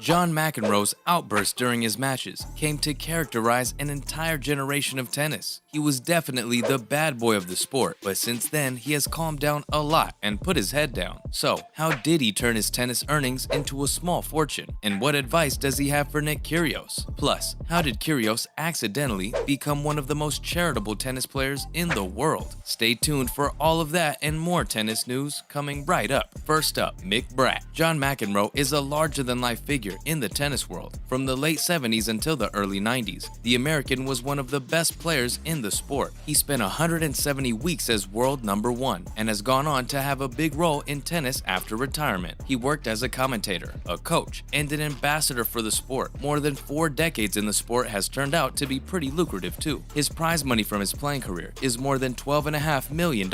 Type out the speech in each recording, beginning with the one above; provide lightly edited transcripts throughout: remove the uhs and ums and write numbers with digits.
John McEnroe's outbursts during his matches came to characterize an entire generation of tennis. He was definitely the bad boy of the sport, but since then he has calmed down a lot and put his head down. So, how did he turn his tennis earnings into a small fortune? And what advice does he have for Nick Kyrgios? Plus, how did Kyrgios accidentally become one of the most charitable tennis players in the world? Stay tuned for all of that and more tennis news coming right up. First up, Mick Bratt. John McEnroe is a larger-than-life figure in the tennis world. From the late 70s until the early 90s, the American was one of the best players in the sport. He spent 170 weeks as world number one and has gone on to have a big role in tennis after retirement. He worked as a commentator, a coach, and an ambassador for the sport. More than 4 decades in the sport has turned out to be pretty lucrative too. His prize money from his playing career is more than $12.5 million.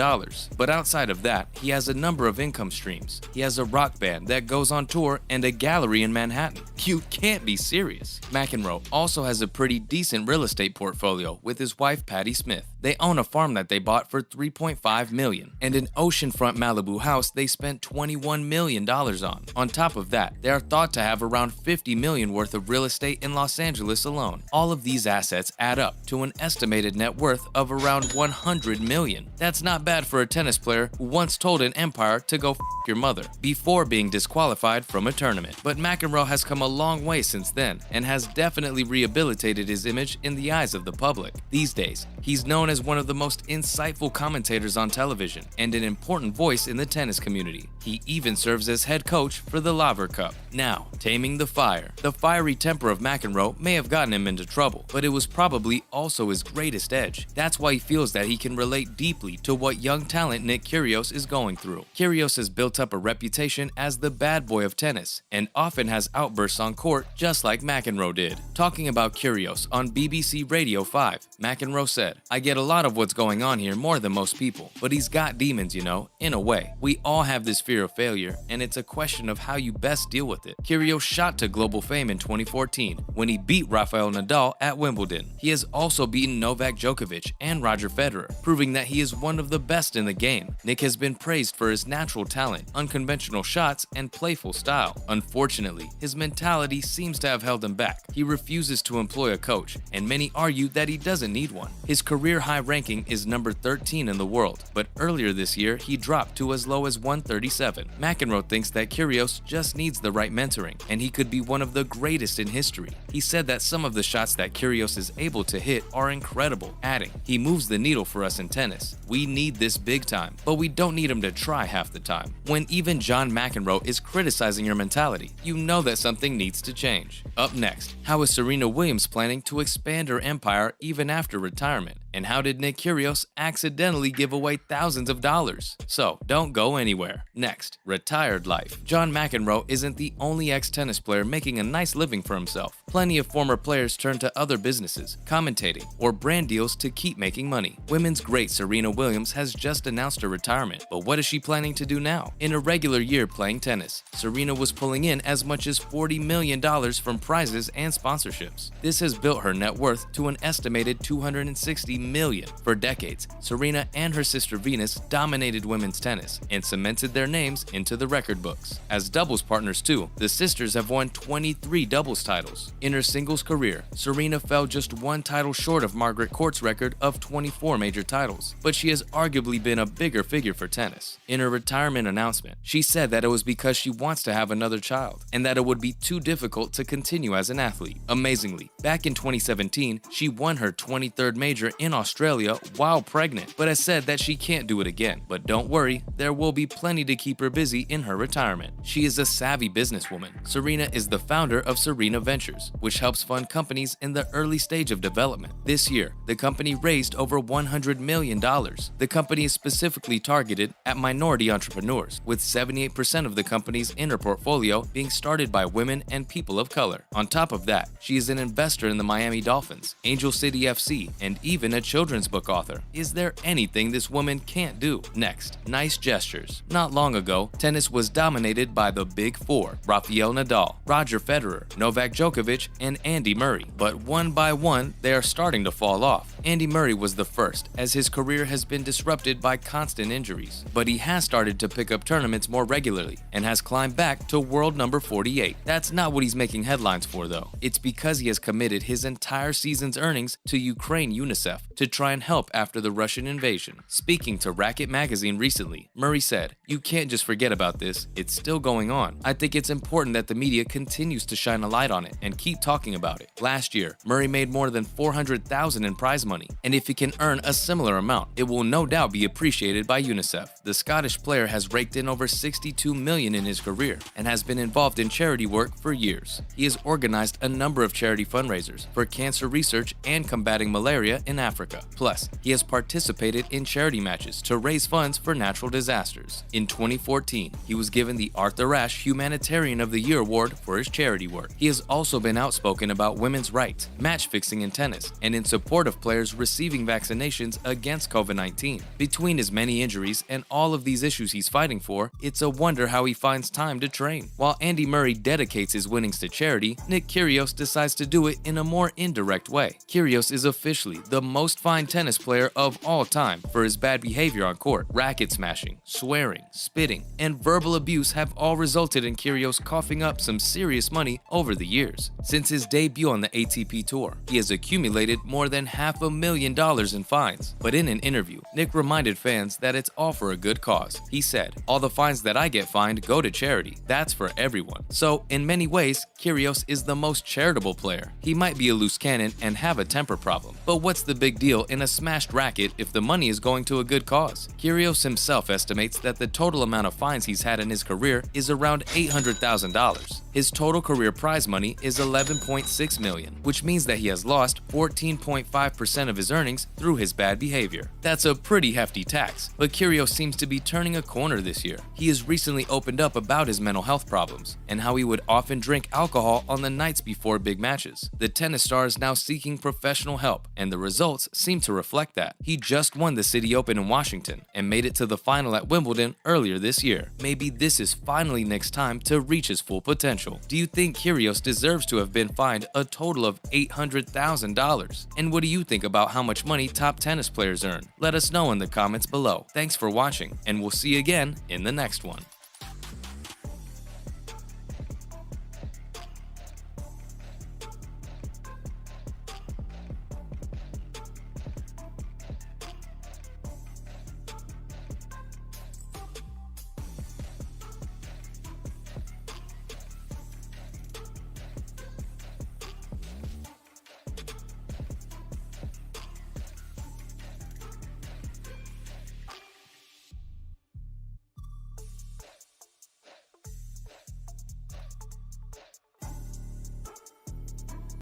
But outside of that, he has a number of income streams. He has a rock band that goes on tour and a gallery in Manhattan. You can't be serious. McEnroe also has a pretty decent real estate portfolio with his wife Patti Smith. They own a farm that they bought for $3.5 million and an oceanfront Malibu house they spent $21 million on. On top of that, they are thought to have around $50 million worth of real estate in Los Angeles alone. All of these assets add up to an estimated net worth of around $100 million. That's not bad for a tennis player who once told an umpire to go f your mother before being disqualified from a tournament. But McEnroe has come a long way since then and has definitely rehabilitated his image in the eyes of the public. These days, he's known as one of the most insightful commentators on television and an important voice in the tennis community. He even serves as head coach for the Laver Cup. Now, taming the fire. The fiery temper of McEnroe may have gotten him into trouble, but it was probably also his greatest edge. That's why he feels that he can relate deeply to what young talent Nick Kyrgios is going through. Kyrgios has built up a reputation as the bad boy of tennis and often has outbursts on court just like McEnroe did. Talking about Kyrgios on BBC Radio 5, McEnroe said, "I get a lot of what's going on here more than most people, but he's got demons, you know, in a way. We all have this fear of failure, and it's a question of how you best deal with it." Kyrgios shot to global fame in 2014 when he beat Rafael Nadal at Wimbledon. He has also beaten Novak Djokovic and Roger Federer, proving that he is one of the best in the game. Nick has been praised for his natural talent, unconventional shots, and playful style. Unfortunately, his mentality seems to have held him back. He refuses to employ a coach, and many argue that he doesn't need one. His career high ranking is number 13 in the world, but earlier this year he dropped to as low as 137. McEnroe thinks that Kyrgios just needs the right mentoring, and he could be one of the greatest in history. He said that some of the shots that Kyrgios is able to hit are incredible, adding, "He moves the needle for us in tennis. We need this big time, but we don't need him to try half the time." When even John McEnroe is criticizing your mentality, you know that something needs to change. Up next, how is Serena Williams planning to expand her empire even after retirement? And how did Nick Kyrgios accidentally give away thousands of dollars? So, don't go anywhere. Next, retired life. John McEnroe isn't the only ex-tennis player making a nice living for himself. Plenty of former players turn to other businesses, commentating, or brand deals to keep making money. Women's great Serena Williams has just announced her retirement, but what is she planning to do now? In a regular year playing tennis, Serena was pulling in as much as $40 million from prizes and sponsorships. This has built her net worth to an estimated $260 million. For decades, Serena and her sister Venus dominated women's tennis and cemented their names into the record books. As doubles partners too, the sisters have won 23 doubles titles. In her singles career, Serena fell just one title short of Margaret Court's record of 24 major titles, but she has arguably been a bigger figure for tennis. In her retirement announcement, she said that it was because she wants to have another child and that it would be too difficult to continue as an athlete. Amazingly, back in 2017, she won her 23rd major in Australia while pregnant, but has said that she can't do it again. But don't worry, there will be plenty to keep her busy in her retirement. She is a savvy businesswoman. Serena is the founder of Serena Ventures, which helps fund companies in the early stage of development. This year, the company raised over $100 million. The company is specifically targeted at minority entrepreneurs, with 78% of the companies in her portfolio being started by women and people of color. On top of that, she is an investor in the Miami Dolphins, Angel City FC, and even a children's book author. Is there anything this woman can't do? Next, nice gestures. Not long ago, tennis was dominated by the Big Four: Rafael Nadal, Roger Federer, Novak Djokovic, and Andy Murray. But one by one, they are starting to fall off. Andy Murray was the first, as his career has been disrupted by constant injuries. But he has started to pick up tournaments more regularly and has climbed back to world number 48. That's not what he's making headlines for, though. It's because he has committed his entire season's earnings to Ukraine UNICEF to try and help after the Russian invasion. Speaking to Racket magazine recently, Murray said, "You can't just forget about this. It's still going on. I think it's important that the media continues to shine a light on it and keep talking about it." Last year, Murray made more than $400,000 in prize money, and if he can earn a similar amount, it will no doubt be appreciated by UNICEF. The Scottish player has raked in over $62 million in his career and has been involved in charity work for years. He has organized a number of charity fundraisers for cancer research and combating malaria in Africa. Plus, he has participated in charity matches to raise funds for natural disasters. In 2014, he was given the Arthur Ashe Humanitarian of the Year award for his charity work. He has also been outspoken about women's rights, match fixing in tennis, and in support of players receiving vaccinations against COVID-19. Between his many injuries and all of these issues he's fighting for, it's a wonder how he finds time to train. While Andy Murray dedicates his winnings to charity, Nick Kyrgios decides to do it in a more indirect way. Kyrgios is officially the most fined tennis player of all time for his bad behavior on court. Racket smashing, swearing, spitting, and verbal abuse have all resulted in Kyrgios coughing up some serious money over the years. Since his debut on the ATP Tour, he has accumulated more than $500,000 in fines. But in an interview, Nick reminded fans that it's all for a good cause. He said, "All the fines that I get fined go to charity. That's for everyone." So, in many ways, Kyrgios is the most charitable player. He might be a loose cannon and have a temper problem, but what's the big deal in a smashed racket if the money is going to a good cause? Kyrgios himself estimates that the total amount of fines he's had in his career is around $800,000. His total career prize money is $11.6 million, which means that he has lost 14.5% of his earnings through his bad behavior. That's a pretty hefty tax, but Kyrgios seems to be turning a corner this year. He has recently opened up about his mental health problems and how he would often drink alcohol on the nights before big matches. The tennis star is now seeking professional help, and the results seem to reflect that. He just won the City Open in Washington and made it to the final at Wimbledon earlier this year. Maybe this is finally Nick's time to reach his full potential. Do you think Kyrgios deserves to have been fined a total of $800,000? And what do you think about how much money top tennis players earn? Let us know in the comments below. Thanks for watching, and we'll see you again in the next one.